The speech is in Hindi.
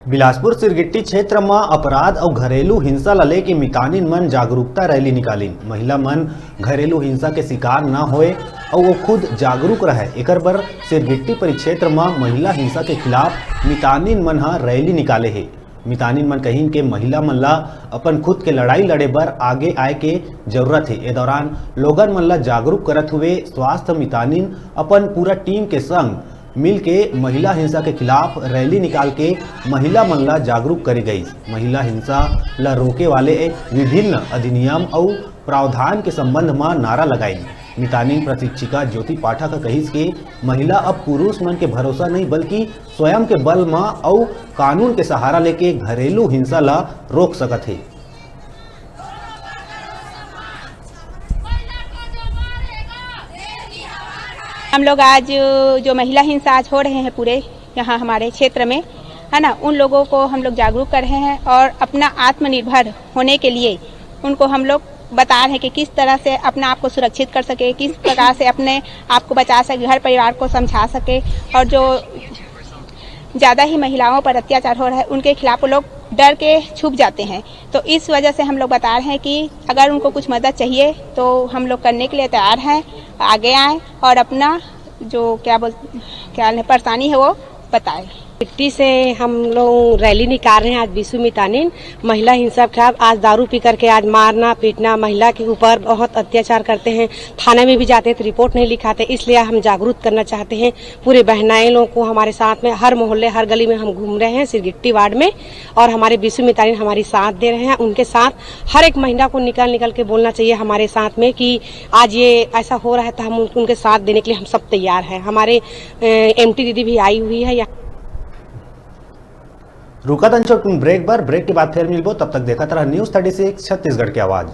बिलासपुर सिरगिट्टी क्षेत्र में अपराध और घरेलू हिंसा ला लेके मितानिन मन जागरूकता रैली निकाली। महिला मन घरेलू हिंसा के शिकार न होए और वो खुद जागरूक रहे, एकर बर सिरगिट्टी परिक्षेत्र में महिला हिंसा के खिलाफ मितानिन मन हा रैली निकाले है। मितानिन मन कहीं के महिला मन ला अपन खुद के लड़ाई लड़े बर आगे आए के जरूरत है। ए दौरान लोगन मन ला जागरूक करत हुए स्वास्थ्य मितानिन अपन पूरा टीम के संग मिल के महिला हिंसा के खिलाफ रैली निकाल के महिला मन ला जागरूक करी गई। महिला हिंसा ला रोके वाले विभिन्न अधिनियम और प्रावधान के संबंध में नारा लगाई। मितानिन प्रशिक्षिका ज्योति पाठक कहिस के महिला अब पुरुष मन के भरोसा नहीं बल्कि स्वयं के बल में और कानून के सहारा लेके घरेलू हिंसा ला रोक सकत है। हम लोग आज जो महिला हिंसा आज हो रहे हैं पूरे यहाँ हमारे क्षेत्र में, है ना, उन लोगों को हम लोग जागरूक कर रहे हैं और अपना आत्मनिर्भर होने के लिए उनको हम लोग बता रहे हैं कि किस तरह से अपने आप को सुरक्षित कर सके, किस प्रकार से अपने आप को बचा सके, घर परिवार को समझा सके। और जो ज़्यादा ही महिलाओं पर अत्याचार हो रहा है उनके खिलाफ वो लोग डर के छुप जाते हैं। तो इस वजह से हम लोग बता रहे हैं कि अगर उनको कुछ मदद चाहिए तो हम लोग करने के लिए तैयार हैं, आगे आएँ और अपना जो क्या परेशानी है वो बताएं। सिरगिट्टी से हम लोग रैली निकाल रहे हैं आज विश्व मितानिन महिला हिंसा के खिलाफ। आज दारू पी करके आज मारना पीटना, महिला के ऊपर बहुत अत्याचार करते हैं। थाने में भी जाते हैं तो रिपोर्ट नहीं लिखाते, इसलिए हम जागरूक करना चाहते हैं पूरे बहनाएं लोगों को। हमारे साथ में हर मोहल्ले हर गली में हम घूम रहे हैं सिरगिट्टी वार्ड में, और हमारे विश्व मितानिन हमारी साथ दे रहे हैं। उनके साथ हर एक महिला को निकल के बोलना चाहिए हमारे साथ में कि आज ये ऐसा हो रहा है तो हम उनके साथ देने के लिए हम सब तैयार हैं। हमारे MT दीदी भी आई हुई है। रुका तन ब्रेक के बाद फिर मिलबो, तब तक देखा तरह न्यूज़ 36 छत्तीसगढ़ की आवाज़।